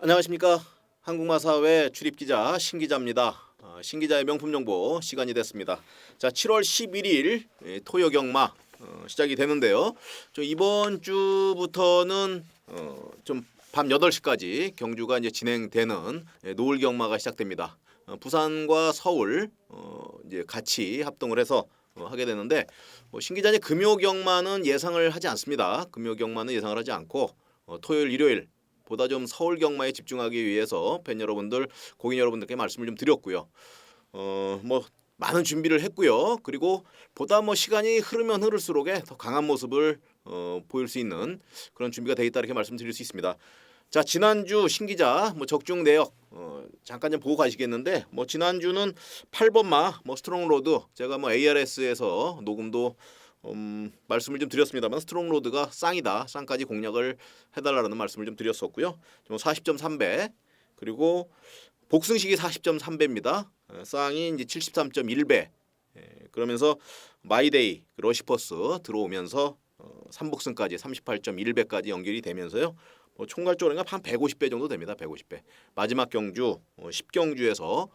안녕하십니까. 한국마사회 출입기자 신기자입니다. 신기자의 명품 정보 시간이 됐습니다. 자, 7월 11일 토요경마 시작이 되는데요. 이번 주부터는 좀 밤 8시까지 경주가 이제 진행되는 노을 경마가 시작됩니다. 부산과 서울 이제 같이 합동을 해서 하게 되는데 신기자의 금요 경마는 예상을 하지 않습니다. 금요 경마는 예상을 하지 않고 토요일, 일요일 보다 좀 서울 경마에 집중하기 위해서 팬 여러분들, 고객 여러분들께 말씀을 좀 드렸고요. 많은 준비를 했고요. 그리고 보다 시간이 흐르면 흐를수록에 더 강한 모습을 보일 수 있는 그런 준비가 되어 있다 이렇게 말씀드릴 수 있습니다. 자, 지난주 신기자 적중 내역 잠깐 좀 보고 가시겠는데 지난주는 8번마 스트롱 로드 제가 ARS에서 녹음도 말씀을 좀 드렸습니다만 스트롱 로드가 쌍이다. 쌍까지 공략을 해달라는 말씀을 좀 드렸었고요. 40.3배 그리고 복승식이 40.3배입니다. 쌍이 이제 73.1배. 그러면서 마이데이 러시퍼스 들어오면서 3복승까지 38.1배까지 연결이 되면서요. 총괄적으로 한 150배 정도 됩니다. 150배. 마지막 경주 10경주에서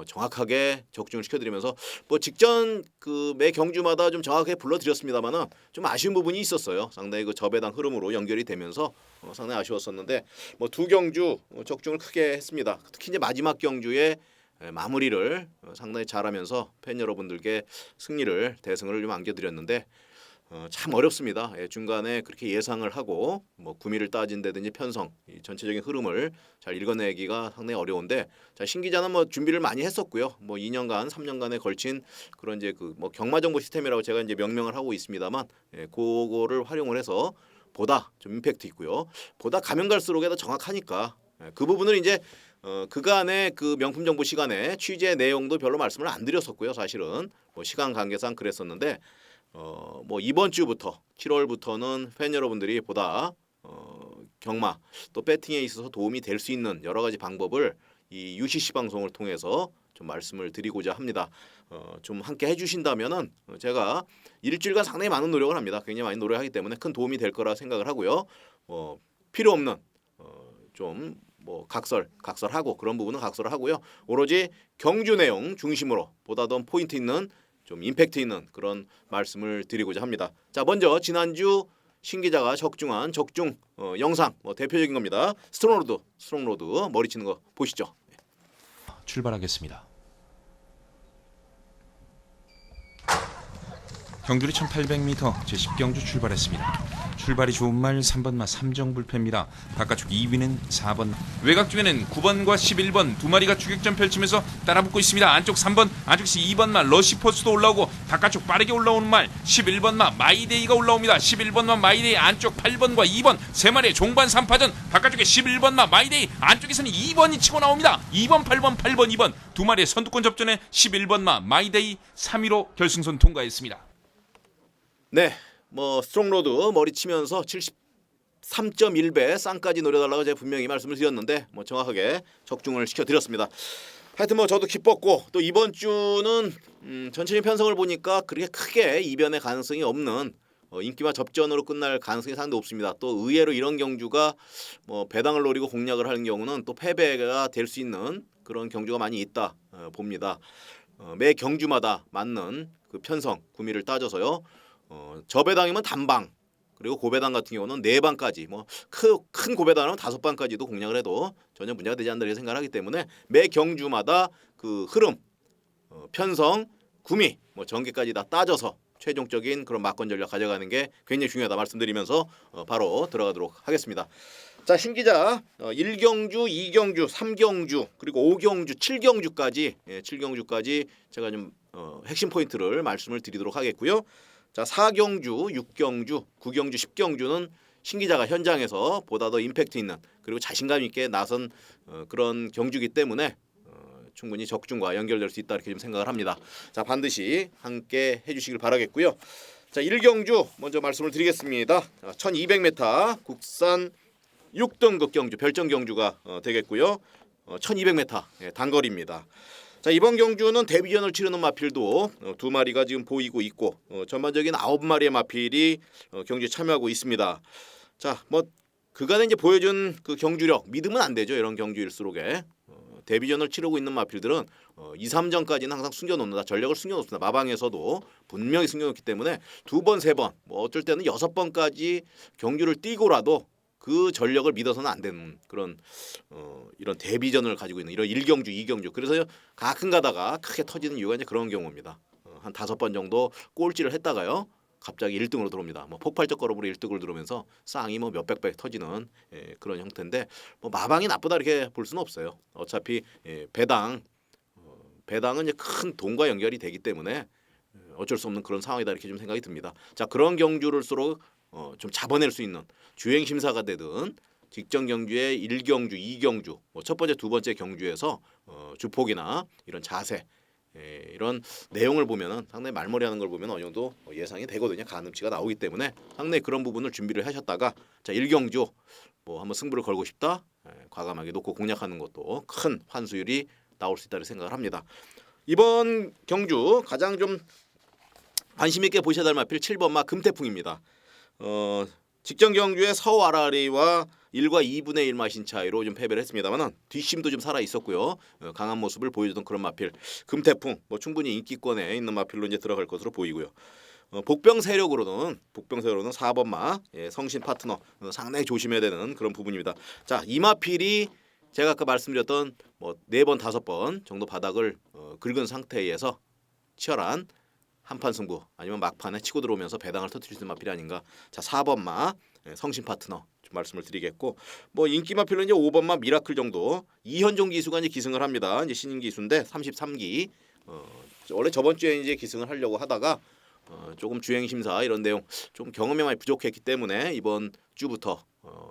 정확하게 적중을 시켜드리면서 직전 매 경주마다 좀 정확하게 불러드렸습니다만은 좀 아쉬운 부분이 있었어요. 상당히 그 저배당 흐름으로 연결이 되면서 상당히 아쉬웠었는데 두 경주 적중을 크게 했습니다. 특히 이제 마지막 경주에 마무리를 상당히 잘하면서 팬 여러분들께 승리를 대승을 좀 안겨드렸는데 참 어렵습니다. 중간에 그렇게 예상을 하고 구미를 따진다든지 편성 이 전체적인 흐름을 잘 읽어내기가 상당히 어려운데 자, 신기자는 준비를 많이 했었고요. 2년간 3년간에 걸친 그런 이제 경마 정보 시스템이라고 제가 이제 명명을 하고 있습니다만 그거를 활용을 해서 보다 좀 임팩트 있고요. 보다 가면 갈수록 더 정확하니까 그 부분을 이제 그간의 그 명품 정보 시간에 취재 내용도 별로 말씀을 안 드렸었고요. 사실은 시간 관계상 그랬었는데 이번 주부터 7월부터는 팬 여러분들이 보다 경마 또 배팅에 있어서 도움이 될 수 있는 여러 가지 방법을 이 UCC 방송을 통해서 좀 말씀을 드리고자 합니다. 좀 함께 해주신다면은 제가 일주일간 상당히 많은 노력을 합니다. 굉장히 많이 노력하기 때문에 큰 도움이 될 거라 생각을 하고요. 필요 없는 좀 각설하고 그런 부분은 각설을 하고요. 오로지 경주 내용 중심으로 보다 더 포인트 있는 좀 임팩트 있는 그런 말씀을 드리고자 합니다. 자, 먼저 지난주 신기자가 적중 영상 대표적인 겁니다. 스트롱 로드 머리 치는 거 보시죠. 출발하겠습니다. 경주리 1800m 제10경주 출발했습니다. 출발이 좋은 말 3번마 삼정불패입니다. 바깥쪽 2위는 4번. 외곽 쪽에는 9번과 11번 두 마리가 추격전 펼치면서 따라붙고 있습니다. 안쪽 3번, 안쪽에서 2번마 러시포스도 올라오고 바깥쪽 빠르게 올라오는 말 11번마 마이데이가 올라옵니다. 11번마 마이데이 안쪽 8번과 2번 세 마리의 종반 3파전 바깥쪽에 11번마 마이데이 안쪽에서는 2번이 치고 나옵니다. 2번, 8번, 8번, 2번 두 마리의 선두권 접전에 11번마 마이데이 3위로 결승선 통과했습니다. 네, 스트롱 로드 머리 치면서 73.1배 쌍까지 노려달라고 제가 분명히 말씀을 드렸는데 정확하게 적중을 시켜드렸습니다. 하여튼 저도 기뻤고 또 이번 주는 전체적인 편성을 보니까 그렇게 크게 이변의 가능성이 없는 인기와 접전으로 끝날 가능성이 상당히 높습니다. 또 의외로 이런 경주가 배당을 노리고 공략을 하는 경우는 또 패배가 될 수 있는 그런 경주가 많이 있다 봅니다. 매 경주마다 맞는 그 편성 구미를 따져서요. 저배당이면 단방 그리고 고배당 같은 경우는 4방까지 큰 고배당은 5방까지도 공략을 해도 전혀 문제가 되지 않는다 생각을 하기 때문에 매 경주마다 그 흐름 편성 구미 전개까지 다 따져서 최종적인 그런 막권 전략 가져가는 게 굉장히 중요하다 말씀드리면서 바로 들어가도록 하겠습니다. 자, 신기자 1경주, 2경주, 3경주 그리고 5경주, 7경주까지 제가 좀 핵심 포인트를 말씀을 드리도록 하겠고요. 자, 4경주, 6경주, 9경주, 10경주는 신기자가 현장에서 보다 더 임팩트 있는 그리고 자신감 있게 나선 그런 경주이기 때문에 충분히 적중과 연결될 수 있다 이렇게 좀 생각을 합니다. 자, 반드시 함께 해주시길 바라겠고요. 자, 1경주 먼저 말씀을 드리겠습니다. 1200m 국산 6등급 경주 별정 경주가 되겠고요. 1200m 단거리입니다. 자, 이번 경주는 데뷔전을 치르는 마필도 두 마리가 지금 보이고 있고 전반적인 9마리의 마필이 경주에 참여하고 있습니다. 자, 그간에 이제 보여준 그 경주력 믿으면 안 되죠. 이런 경주일수록에 데뷔전을 치르고 있는 마필들은 2, 3전까지는 항상 숨겨놓는다. 전력을 숨겨놓습니다. 마방에서도 분명히 숨겨놓기 때문에 2번, 3번, 뭐 어쩔 때는 6번까지 경주를 뛰고라도 그 전력을 믿어서는 안 되는 그런 이런 데뷔전을 가지고 있는 이런 1경주, 2경주. 그래서 가끔 가다가 크게 터지는 이유가 이제 그런 경우입니다. 한 5번 정도 꼴찌를 했다가요. 갑자기 1등으로 들어옵니다. 뭐 폭발적 걸음으로 1등을 들어오면서 쌍이 뭐 몇백 배 터지는 그런 형태인데 뭐 마방이 나쁘다 이렇게 볼 수는 없어요. 어차피 배당은 이제 큰 돈과 연결이 되기 때문에 어쩔 수 없는 그런 상황이다 이렇게 좀 생각이 듭니다. 자, 그런 경주를수록 좀 잡아낼 수 있는 주행 심사가 되든 직전 경주의 1경주, 2경주, 뭐 첫 번째, 두 번째 경주에서 주폭이나 이런 자세 이런 내용을 보면은 상당히 말머리하는 걸 보면 어느 정도 예상이 되거든요. 가늠치가 나오기 때문에 상당히 그런 부분을 준비를 하셨다가 자 1경주 뭐 한번 승부를 걸고 싶다 과감하게 놓고 공략하는 것도 큰 환수율이 나올 수 있다고 생각을 합니다. 이번 경주 가장 좀 관심 있게 보셔야 될 마필 7번마 금태풍입니다. 직전 경주에 서와라리와 1과 2분의 1 마신 차이로 좀 패배를 했습니다만은 뒷심도 좀 살아 있었고요. 강한 모습을 보여주던 그런 마필 금태풍 뭐 충분히 인기권에 있는 마필로 이제 들어갈 것으로 보이고요. 복병 세력으로는 4번마 성신 파트너 상당히 조심해야 되는 그런 부분입니다. 자, 이 마필이 제가 아까 말씀드렸던 뭐 4번, 5번 정도 바닥을 긁은 상태에서 치열한 한판 승부 아니면 막판에 치고 들어오면서 배당을 터뜨릴 수 있는 마필이 아닌가. 자, 4번마 성신 파트너 좀 말씀을 드리겠고 뭐 인기 마필은 이제 5번마 미라클 정도 이현종 기수가 이제 기승을 합니다. 이제 신인 기수인데 33기 원래 저번 주에 이제 기승을 하려고 하다가 조금 주행 심사 이런 내용 좀 경험이 많이 부족했기 때문에 이번 주부터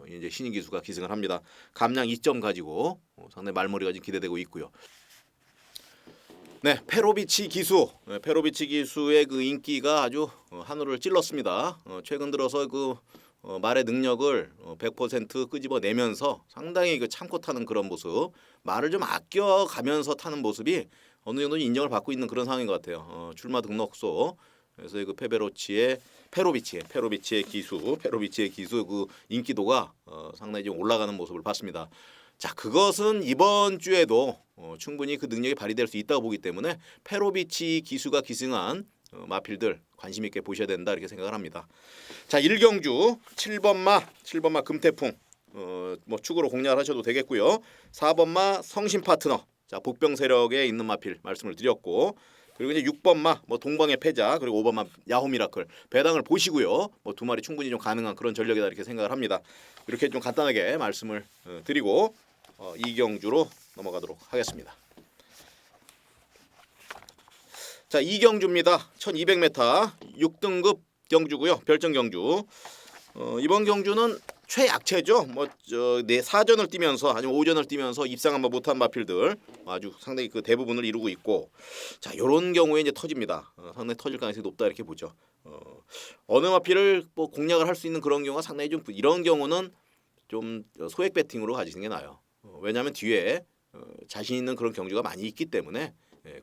이제 신인 기수가 기승을 합니다. 감량 2점 가지고 상당히 말머리가 좀 기대되고 있고요. 네, 페로비치 기수의 그 인기가 아주 하늘을 찔렀습니다. 최근 들어서 그 말의 능력을 100% 끄집어내면서 상당히 그 참고 타는 그런 모습, 말을 좀 아껴가면서 타는 모습이 어느 정도 인정을 받고 있는 그런 상황인 것 같아요. 출마 등록소 그래서 그 페로비치의 기수 그 인기도가 상당히 좀 올라가는 모습을 봤습니다. 자, 그것은 이번 주에도 충분히 그 능력이 발휘될 수 있다고 보기 때문에 페로비치 기수가 기승한 마필들 관심 있게 보셔야 된다 이렇게 생각을 합니다. 자, 1경주 7번마 금태풍 뭐 축으로 공략을 하셔도 되겠고요. 4번마 성신 파트너 자 복병 세력에 있는 마필 말씀을 드렸고 그리고 이제 6번마 뭐 동방의 패자 그리고 5번마 야호 미라클 배당을 보시고요. 뭐 2마리 충분히 좀 가능한 그런 전력이다 이렇게 생각을 합니다. 이렇게 좀 간단하게 말씀을 드리고 2경주로 넘어가도록 하겠습니다. 자, 2경주입니다. 1200m 6등급 경주고요. 별정 경주. 이번 경주는 최약체죠. 뭐 사전을 뛰면서 아니면 오전을 뛰면서 입상 한번 못한 마필들 아주 상당히 그 대부분을 이루고 있고 자, 요런 경우에 이제 터집니다. 상당히 터질 가능성이 높다 이렇게 보죠. 어느 마필을 뭐 공략을 할 수 있는 그런 경우가 상당히 좀 이런 경우는 좀 소액 배팅으로 가지는 게 나아요. 왜냐하면 뒤에 자신 있는 그런 경주가 많이 있기 때문에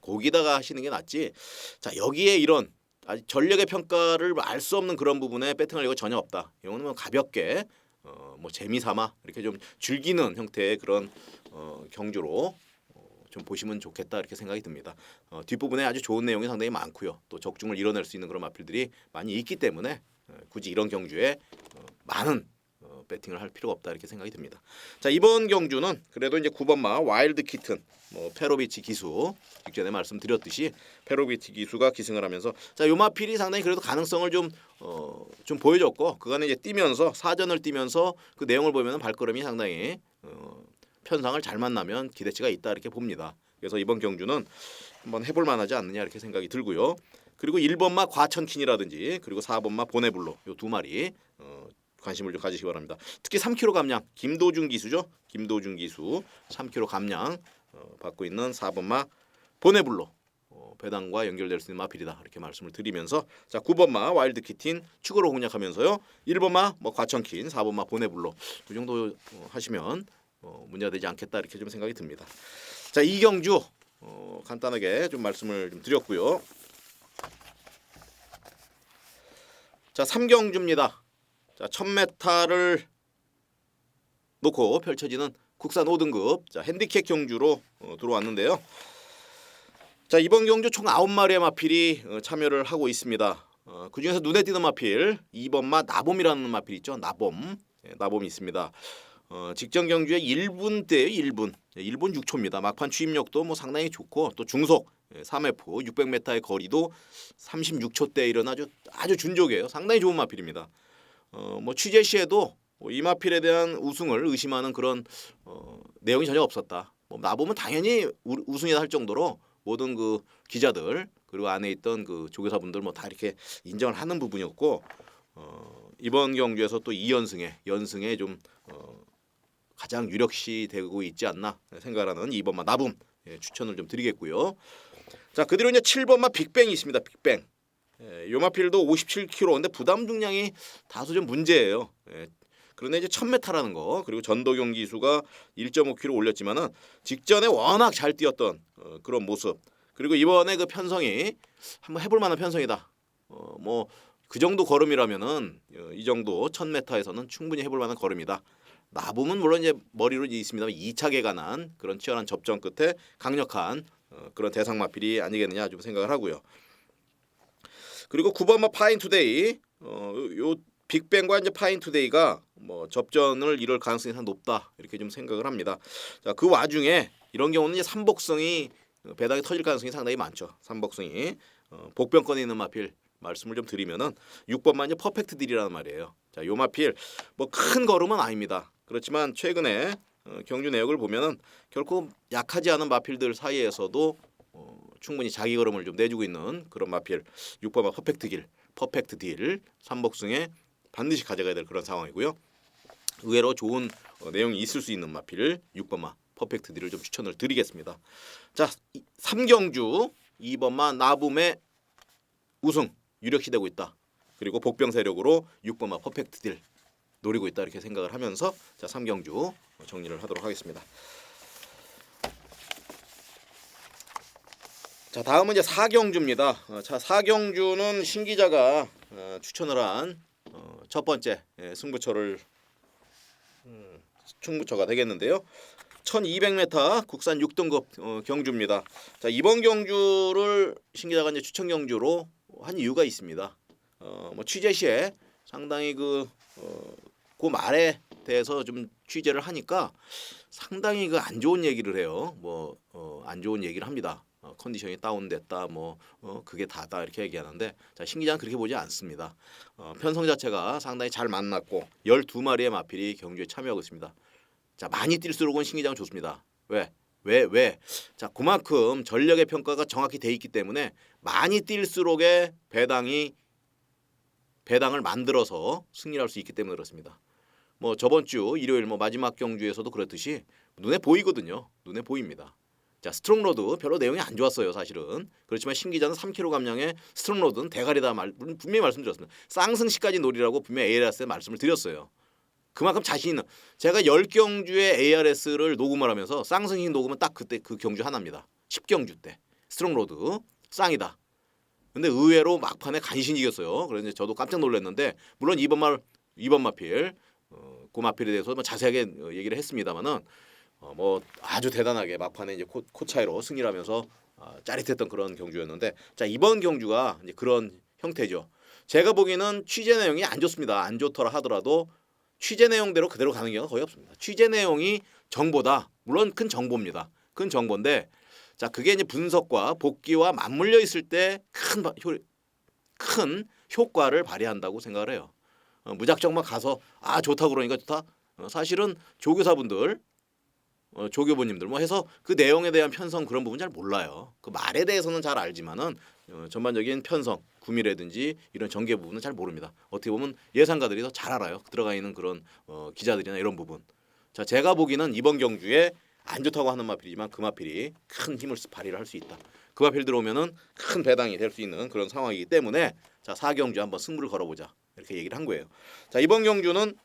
거기다가 하시는 게 낫지. 자, 여기에 이런 아직 전력의 평가를 알 수 없는 그런 부분에 배팅할 이유가 전혀 없다. 이거는 뭐 가볍게 뭐 재미삼아 이렇게 좀 즐기는 형태의 그런 경주로 좀 보시면 좋겠다 이렇게 생각이 듭니다. 뒷부분에 아주 좋은 내용이 상당히 많고요. 또 적중을 이뤄낼 수 있는 그런 마필들이 많이 있기 때문에 굳이 이런 경주에 많은 배팅을 할 필요가 없다 이렇게 생각이 듭니다. 자, 이번 경주는 그래도 이제 9번마 와일드 키튼 뭐 페로비치 기수 직전에 말씀드렸듯이 페로비치 기수가 기승을 하면서 자, 요 마필이 상당히 그래도 가능성을 좀 보여줬고 그간에 이제 뛰면서 사전을 뛰면서 그 내용을 보면 발걸음이 상당히 편상을 잘 만나면 기대치가 있다 이렇게 봅니다. 그래서 이번 경주는 한번 해볼 만하지 않느냐 이렇게 생각이 들고요. 그리고 1번마 과천킨이라든지 그리고 4번마 보네블로 요 2마리 관심을 좀 가지시기 바랍니다. 특히 3kg 감량 김도준 기수죠. 김도준 기수 3kg 감량 받고 있는 4번마 보네블로 배당과 연결될 수 있는 마필이다 이렇게 말씀을 드리면서 자 9번마 와일드 키틴 축으로 공략하면서요. 1번마 뭐 과천킨 4번마 보네블로 그 정도 하시면 문제가 되지 않겠다 이렇게 좀 생각이 듭니다. 자, 이경주 간단하게 좀 말씀을 좀 드렸고요. 자, 3경주입니다. 자, 1000m를 놓고 펼쳐지는 국산 5등급 자, 핸디캡 경주로 들어왔는데요. 자, 이번 경주 총 9마리의 마필이 참여를 하고 있습니다. 그중에서 눈에 띄는 마필 2번마 나봄이라는 마필 있죠. 나봄. 나봄이 있습니다. 직전 경주에 1분대예요. 1분 6초입니다. 막판 추입력도 뭐 상당히 좋고 또 중속 3F 600m의 거리도 36초대에 이런 아주 준족이에요. 상당히 좋은 마필입니다. 뭐 취재 시에도 이 마필에 대한 우승을 의심하는 그런 내용이 전혀 없었다. 뭐 나보면 당연히 우승이다 할 정도로 모든 그 기자들 그리고 안에 있던 그 조교사분들 뭐 다 이렇게 인정을 하는 부분이었고 이번 경주에서 또 2연승에 좀 가장 유력시 되고 있지 않나 생각하는 2번마 나붐 추천을 좀 드리겠고요. 자, 그대로 이제 7번마 빅뱅이 있습니다. 빅뱅. 요 마필도 57kg인데 부담 중량이 다소 좀 문제예요. 그런데 이제 1000m라는 거 그리고 전도경 기수가 1.5kg 올렸지만은 직전에 워낙 잘 뛰었던 그런 모습 그리고 이번에 그 편성이 한번 해볼 만한 편성이다. 뭐 그 정도 걸음이라면은 이 정도 1000m에서는 충분히 해볼 만한 걸음이다. 나봄은 물론 이제 머리로 있습니다만 2차게 관한 그런 치열한 접전 끝에 강력한 그런 대상 마필이 아니겠느냐 좀 생각을 하고요. 그리고 9번마 파인투데이 요 빅뱅과 이제 파인투데이가 뭐 접전을 이룰 가능성이 상 높다 이렇게 좀 생각을 합니다. 자, 그 와중에 이런 경우는 이제 삼복성이 배당이 터질 가능성이 상당히 많죠. 삼복성이 복병권에 있는 마필 말씀을 좀 드리면은 6번만 이제 퍼펙트 딜이라는 말이에요. 자, 요 마필 뭐 큰 걸음은 아닙니다. 그렇지만 최근에 경주 내역을 보면은 결코 약하지 않은 마필들 사이에서도 충분히 자기 걸음을 좀 내주고 있는 그런 마필 6번마 퍼펙트 딜 삼복승에 반드시 가져가야 될 그런 상황이고요. 의외로 좋은 내용이 있을 수 있는 마필 6번마 퍼펙트 딜을 좀 추천을 드리겠습니다. 자, 3경주 2번마 나붐의 우승 유력시 되고 있다. 그리고 복병 세력으로 6번마 퍼펙트 딜 노리고 있다 이렇게 생각을 하면서 자 3경주 정리를 하도록 하겠습니다. 자, 다음은 이제 4경주입니다. 자, 4경주는 신 기자가 추천을 한 첫 번째 승부처가 되겠는데요. 1200m 국산 6등급 경주입니다. 자, 이번 경주를 신 기자가 이제 추천 경주로 한 이유가 있습니다. 뭐 취재 시에 상당히 그 말에 대해서 좀 취재를 하니까 상당히 그 안 좋은 얘기를 해요. 뭐 안 좋은 얘기를 합니다. 컨디션이 다운됐다, 그게 다다 이렇게 얘기하는데 자, 신 기자는 그렇게 보지 않습니다. 편성 자체가 상당히 잘 만났고 12마리의 마필이 경주에 참여하고 있습니다. 자, 많이 뛸수록은 신 기자는 좋습니다. 왜? 자, 그만큼 전력의 평가가 정확히 돼 있기 때문에 많이 뛸수록의 배당을 만들어서 승리할 수 있기 때문에 그렇습니다. 뭐 저번 주 일요일 마지막 경주에서도 그렇듯이 눈에 보이거든요. 눈에 보입니다. 자, 스트롱로드 별로 내용이 안 좋았어요, 사실은. 그렇지만 신 기자는 3kg 감량의 스트롱로드는 대가리다 분명히 말씀드렸습니다. 쌍승시까지 노리라고 분명히 ARS에 말씀을 드렸어요. 그만큼 자신 있는 제가 10경주의 ARS를 녹음을 하면서 쌍승식 녹음은 딱 그때 그 경주 하나입니다. 10경주 때 스트롱로드 쌍이다. 근데 의외로 막판에 간신히 이겼어요. 그래서 저도 깜짝 놀랐는데 물론 이번 마필 그 마필에 대해서 자세하게 얘기를 했습니다만은 뭐 아주 대단하게 막판에 이제 코 차이로 승리를 하면서 짜릿했던 그런 경주였는데 자, 이번 경주가 이제 그런 형태죠. 제가 보기에는 취재 내용이 안 좋습니다. 안 좋더라 하더라도 취재 내용대로 그대로 가는 경우가 거의 없습니다. 취재 내용이 정보다. 물론 큰 정보입니다. 큰 정보인데 자, 그게 이제 분석과 복기와 맞물려 있을 때 큰 효과를 발휘한다고 생각을 해요. 무작정 막 가서 좋다고 그러니까 좋다. 사실은 조교사분들 조교부님들 해서 그 내용에 대한 편성 그런 부분 잘 몰라요. 그 말에 대해서는 잘 알지만은 전반적인 편성, 구미라든지 이런 전개 부분은 잘 모릅니다. 어떻게 보면 예상가들이 더 잘 알아요. 들어가 있는 그런 기자들이나 이런 부분. 자, 제가 보기에는 이번 경주에 안 좋다고 하는 마필이지만 그 마필이 큰 힘을 발휘를 할 수 있다. 그 마필 들어오면은 큰 배당이 될 수 있는 그런 상황이기 때문에 자, 4경주 한번 승부를 걸어보자 이렇게 얘기를 한 거예요. 자, 이번 경주는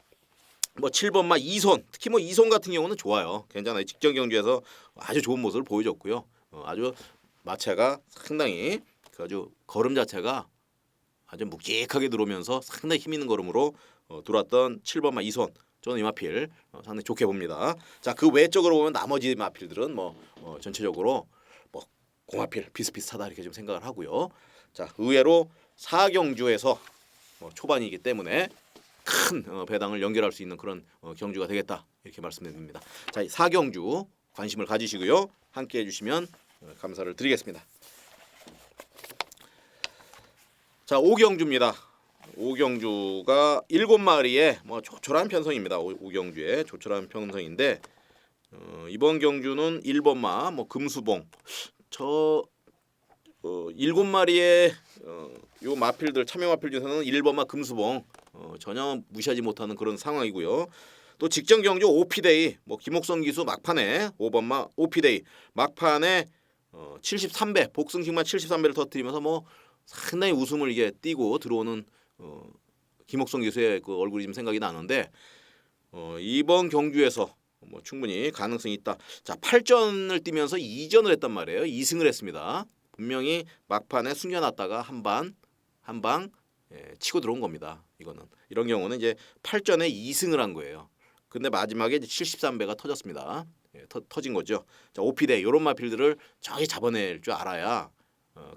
7번마 이손 특히 이손 같은 경우는 좋아요. 괜찮아요. 직전 경주에서 아주 좋은 모습을 보여줬고요. 아주 마체가 상당히 아주 걸음 자체가 아주 묵직하게 들어오면서 상당히 힘 있는 걸음으로 들어왔던 7번마 이손 저는 이 마필 상당히 좋게 봅니다. 자, 그 외적으로 보면 나머지 마필들은 전체적으로 뭐 공마필 비슷비슷하다 이렇게 좀 생각을 하고요. 자, 의외로 4경주에서 초반이기 때문에 큰 배당을 연결할 수 있는 그런 경주가 되겠다 이렇게 말씀드립니다. 자, 4경주 관심을 가지시고요. 함께 해주시면 감사를 드리겠습니다. 자, 5경주입니다. 5경주가 7마리의 조촐한 편성입니다. 5경주의 조촐한 편성인데 이번 경주는 1번마 금수봉 7마리의 요 마필들 참여 마필 중에서는 1번마 금수봉 전혀 무시하지 못하는 그런 상황이고요. 또 직전 경주 오피데이 김옥성 기수 막판에 5번마 오피데이 막판에 73배 복승식만 73배를 터뜨리면서 상당히 웃음을 이게 띠고 들어오는 김옥성 기수의 그 얼굴이 좀 생각이 나는데 이번 경주에서 충분히 가능성이 있다. 자, 8전을 뛰면서 2전을 했단 말이에요. 2승을 했습니다. 분명히 막판에 숨겨놨다가 한 방 치고 들어온 겁니다. 이런 경우는 이제 8전에 2승을 한 거예요. 근데 마지막에 이제 73배가 터졌습니다. 터진 거죠. 자, 오피데 이런 마필들을 정확히 잡아낼 줄 알아야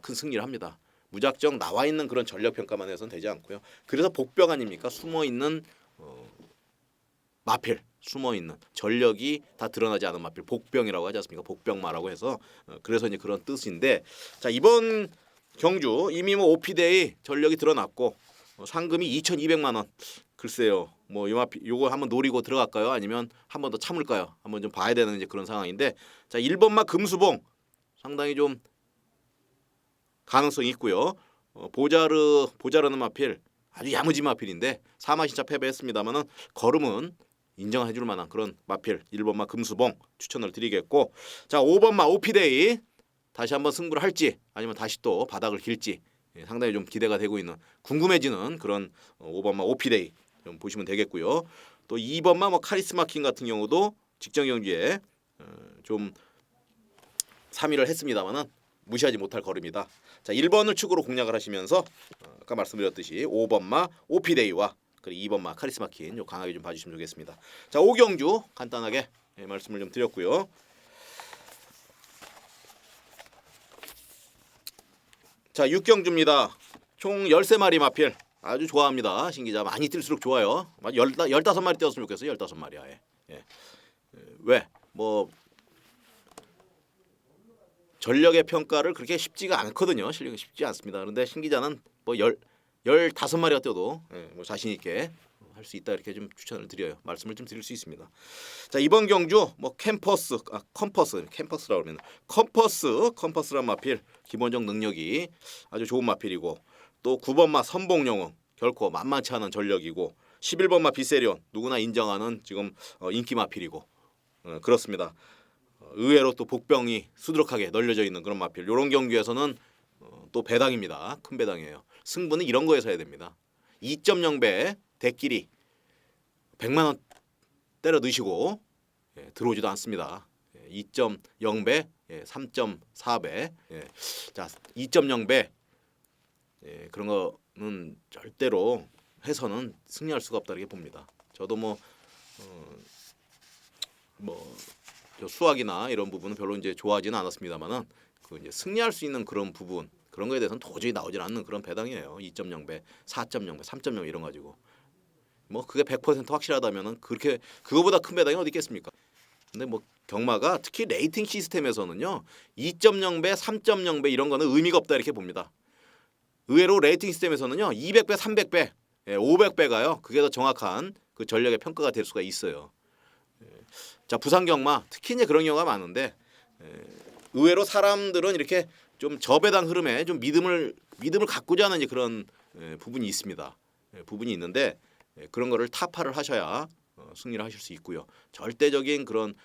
큰 승리를 합니다. 무작정 나와 있는 그런 전력 평가만 해서는 되지 않고요. 그래서 복병 아닙니까? 숨어 있는 마필, 숨어 있는 전력이 다 드러나지 않은 마필, 복병이라고 하지 않습니까? 복병마라고 해서 그래서 이제 그런 뜻인데, 자, 이번 경주 이미 오피데이 전력이 드러났고 상금이 2,200만 원. 글쎄요. 이 마필 요거 한번 노리고 들어갈까요? 아니면 한 번 더 참을까요? 한번 좀 봐야 되는 이제 그런 상황인데, 자, 1번마 금수봉 상당히 좀 가능성이 있고요. 보자르는 마필 아주 야무진 마필인데 4마신차 패배했습니다만은 걸음은 인정해줄 만한 그런 마필 1번마 금수봉 추천을 드리겠고, 자, 5번마 오피데이 다시 한번 승부를 할지 아니면 다시 또 바닥을 길지 상당히 좀 기대가 되고 있는 궁금해지는 그런 5번마 오피데이 좀 보시면 되겠고요. 또 2번마 카리스마 킹 같은 경우도 직전 경주에 좀 3위를 했습니다만은 무시하지 못할 걸음이다. 자, 1번을 축으로 공략을 하시면서 아까 말씀드렸듯이 5번마 오피데이와 그리고 2번마 카리스마 킹 강하게 좀 봐주시면 좋겠습니다. 자, 5경주 간단하게 말씀을 좀 드렸고요. 자, 6경주입니다. 총 13마리 마필 아주 좋아합니다. 신기자 많이 뛸수록 좋아요. 15마리 뛰었으면 좋겠어요. 15마리 아예. 왜? 전력의 평가를 그렇게 쉽지가 않거든요. 실력이 쉽지 않습니다. 그런데 신기자는 15마리가 뛰어도 자신 있게 할 수 있다 이렇게 좀 추천을 드려요. 말씀을 좀 드릴 수 있습니다. 자, 이번 경주 캠퍼스라고 그러면 컴퍼스란 마필 기본적 능력이 아주 좋은 마필이고, 또 9번마 선봉영웅 결코 만만치 않은 전력이고, 11번마 비세리온 누구나 인정하는 지금 인기 마필이고 그렇습니다. 의외로 또 복병이 수두룩하게 널려져 있는 그런 마필. 이런 경기에서는 또 배당입니다. 큰 배당이에요. 승부는 이런 거에서 해야 됩니다. 2.0배 대끼리 100만 원 때려 넣으시고 들어오지도 않습니다. 2.0배, 3.4배. 자, 2.0배 그런 거는 절대로 해서는 승리할 수가 없다 이렇게 봅니다. 저도 저 수학이나 이런 부분은 별로 이제 좋아하지는 않았습니다만은 이제 승리할 수 있는 그런 부분 그런 거에 대해서는 도저히 나오질 않는 그런 배당이에요. 2.0배, 4.0배, 3.0 이런 가지고 그게 100% 확실하다면은 그렇게 그거보다 큰 배당이 어디 있겠습니까? 근데 경마가 특히 레이팅 시스템에서는요 2.0배, 3.0배 이런 거는 의미가 없다 이렇게 봅니다. 의외로 레이팅 시스템에서는요 200배, 300배, 500배가요 그게 더 정확한 그 전력의 평가가 될 수가 있어요. 자, 부산경마 특히 이제 그런 경우가 많은데 의외로 사람들은 이렇게 좀 저배당 흐름에 좀 믿음을 갖고자 하는 이제 그런 부분이 있습니다. 부분이 있는데 그런 거를 타파를 하셔야 승리를 하실 수 있고요. 절대적인 그런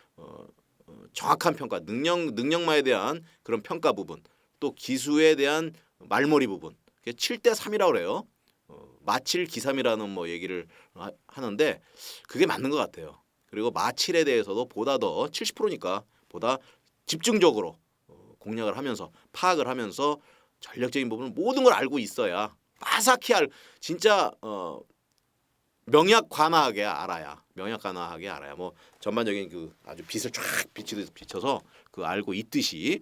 정확한 평가, 능력마에 대한 그런 평가 부분, 또 기수에 대한 말머리 부분, 7대3이라고 그래요. 마칠 기삼이라는 얘기를 하는데 그게 맞는 것 같아요. 그리고 마칠에 대해서도 보다 더 70%니까 보다 집중적으로 공략을 하면서 파악을 하면서 전력적인 부분을 모든 걸 알고 있어야 빠삭히 진짜 명약관하게 알아야 뭐 전반적인 그 아주 빛을 쫙 비춰서 그 알고 있듯이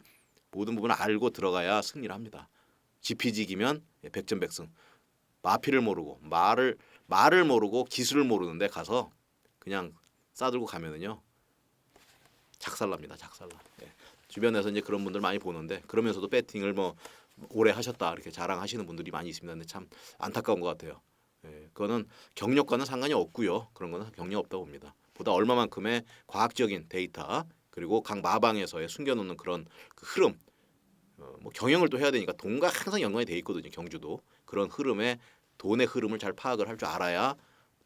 모든 부분을 알고 들어가야 승리를 합니다. 지피지기면 백전백승. 마피를 모르고 말을 모르고 기술을 모르는데 가서 그냥 싸들고 가면은요 작살납니다. 작살나. 예. 주변에서 이제 그런 분들 많이 보는데 그러면서도 배팅을 뭐 오래 하셨다 이렇게 자랑하시는 분들이 많이 있습니다. 근데 참 안타까운 것 같아요. 예. 그거는 경력과는 상관이 없고요. 그런 거는 경력 없다고 봅니다. 보다 얼마만큼의 과학적인 데이터 그리고 각 마방에서의 숨겨놓는 그런 그 흐름 뭐 경영을 또 해야 되니까 돈과 항상 연관이 돼 있거든요. 경주도 그런 흐름에 돈의 흐름을 잘 파악을 할 줄 알아야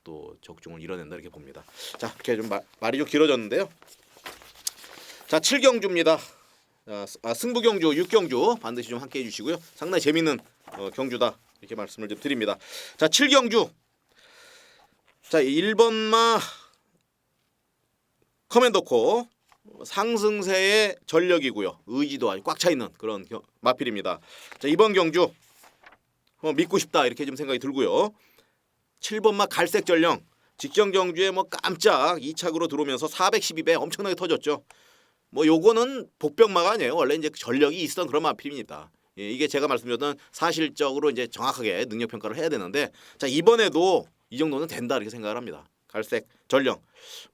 또 적중을 이뤄낸다 이렇게 봅니다. 자 이렇게 좀 말이 좀 길어졌는데요. 자 7경주입니다. 승부경주 6경주 반드시 좀 함께 해주시고요. 상당히 재밌는 경주다 이렇게 말씀을 좀 드립니다. 자 7경주 자 1번마 커맨더코 상승세의 전력이고요. 의지도 아주 꽉 차 있는 그런 마필입니다. 자 이번 경주 믿고 싶다 이렇게 좀 생각이 들고요. 7번마 갈색 전령 직전 경주에 뭐 깜짝 2착으로 들어오면서 412배 엄청나게 터졌죠. 뭐 요거는 복병마가 아니에요. 원래 이제 전력이 있었던 그런 마필입니다. 예, 이게 제가 말씀드렸던 사실적으로 이제 정확하게 능력 평가를 해야 되는데 자 이번에도 이 정도는 된다 이렇게 생각을 합니다. 갈색 전령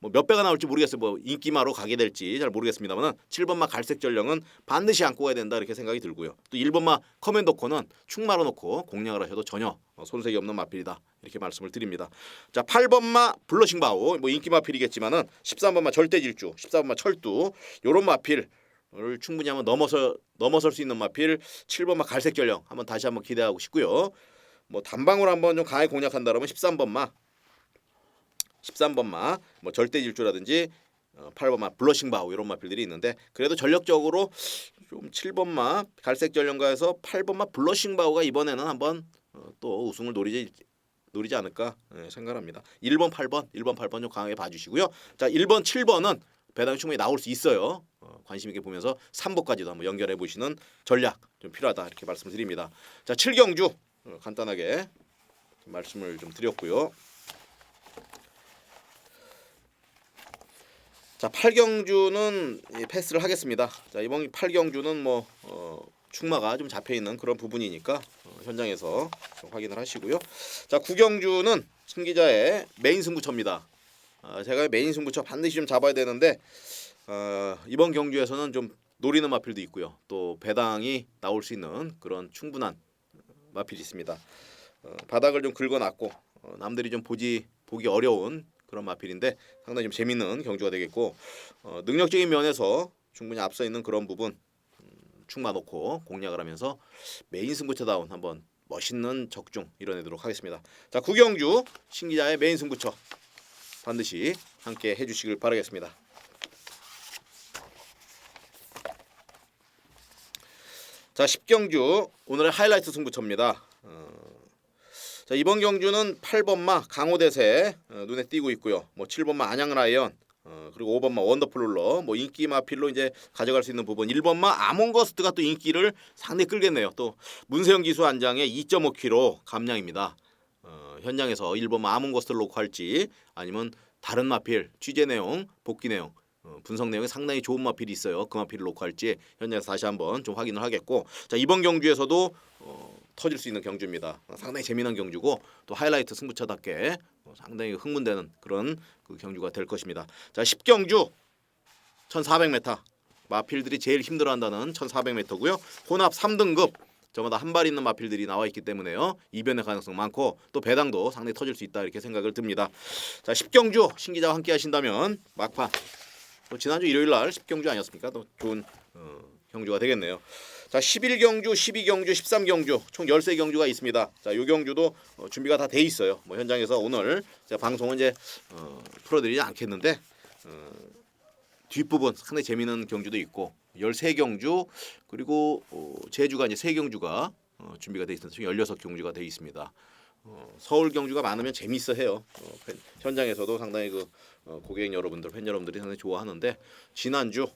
뭐 몇 배가 나올지 모르겠어요. 뭐 인기마로 가게 될지 잘 모르겠습니다만은 7번마 갈색 전령은 반드시 안고 가야 된다 이렇게 생각이 들고요. 또 1번마 커맨더코는 충마로 놓고 공략을 하셔도 전혀 손색이 없는 마필이다 이렇게 말씀을 드립니다. 자 8번마 블러싱바우 뭐 인기 마필이겠지만은 13번마 절대질주 14번마 철두 요런 마필을 충분히 한번 넘어설 수 있는 마필 7번마 갈색 전령 한번 다시 한번 기대하고 싶고요. 뭐 단방울 한번 좀 강하게 공략한다라면 13번마 뭐 절대질주라든지 8번마 블러싱바우 이런 마필들이 있는데 그래도 전력적으로 좀 7번마 갈색 전령가에서 8번마 블러싱바우가 이번에는 한번 또 우승을 노리지 않을까 생각합니다. 1번 8번 좀 강하게 봐주시고요. 자 1번 7번은 배당이 충분히 나올 수 있어요. 관심 있게 보면서 3번까지도 한번 연결해 보시는 전략 좀 필요하다 이렇게 말씀을 드립니다. 자 7경주 간단하게 말씀을 좀 드렸고요. 자 8경주는 패스를 하겠습니다. 자 이번 8경주는 뭐 충마가 좀 잡혀 있는 그런 부분이니까 현장에서 좀 확인을 하시고요. 자 9경주는 신 기자의 메인 승부처입니다. 제가 메인 승부처 반드시 좀 잡아야 되는데 이번 경주에서는 좀 노리는 마필도 있고요. 또 배당이 나올 수 있는 그런 충분한 마필이 있습니다. 바닥을 좀 긁어놨고 남들이 좀 보기 어려운 그런 마필인데 상당히 좀 재밌는 경주가 되겠고 능력적인 면에서 충분히 앞서 있는 그런 부분 충마 놓고 공략을 하면서 메인 승부처다운 한번 멋있는 적중 이뤄내도록 하겠습니다. 자 9경주 신 기자의 메인 승부처 반드시 함께 해주시길 바라겠습니다. 자 10경주 오늘의 하이라이트 승부처입니다. 자 이번 경주는 8번마 강호대세 눈에 띄고 있고요. 뭐 7번마 안양라이언 그리고 5번마 원더풀 뭐 인기 마필로 이제 가져갈 수 있는 부분 1번마 아몬거스트가 또 인기를 상당히 끌겠네요. 또 문세영 기수 안장의 2.5kg 감량입니다. 현장에서 1번마 아몬거스트를 놓고 할지 아니면 다른 마필 취재 내용 복귀 내용 분석 내용이 상당히 좋은 마필이 있어요. 그 마필을 놓고 할지 현장에서 다시 한번 좀 확인을 하겠고 자 이번 경주에서도 터질 수 있는 경주입니다. 상당히 재미난 경주고 또 하이라이트 승부처답게 상당히 흥분되는 그런 그 경주가 될 것입니다. 자 10경주 1400m 마필들이 제일 힘들어한다는 1400m고요. 혼합 3등급 저마다 한 발 있는 마필들이 나와 있기 때문에요. 이변의 가능성 많고 또 배당도 상당히 터질 수 있다 이렇게 생각을 듭니다. 자 10경주 신 기자와 함께 하신다면 막판 또 지난주 일요일날 10경주 아니었습니까? 또 좋은 경주가 되겠네요. 자 11경주, 12경주, 13경주 총 13경주가 있습니다. 자 요 경주도 준비가 다 돼 있어요. 뭐 현장에서 오늘 제가 방송은 이제 풀어드리지 않겠는데 뒷부분 상당히 재미있는 경주도 있고 13경주 그리고 제주가 이제 3경주가 준비가 돼 있습니다. 총 16경주가 돼 있습니다. 서울 경주가 많으면 재미있어 해요. 현장에서도 상당히 그 고객 여러분들, 팬 여러분들이 상당히 좋아하는데 지난주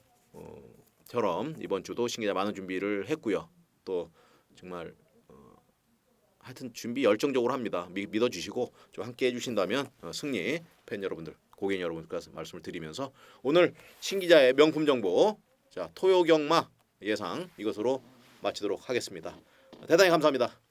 처럼 이번 주도 신기자 많은 준비를 했고요. 또 정말 하여튼 준비 열정적으로 합니다. 믿어주시고 좀 함께 해주신다면 승리 팬 여러분들, 고객 여러분들께서 말씀을 드리면서 오늘 신 기자의 명품 정보 자 토요경마 예상 이것으로 마치도록 하겠습니다. 대단히 감사합니다.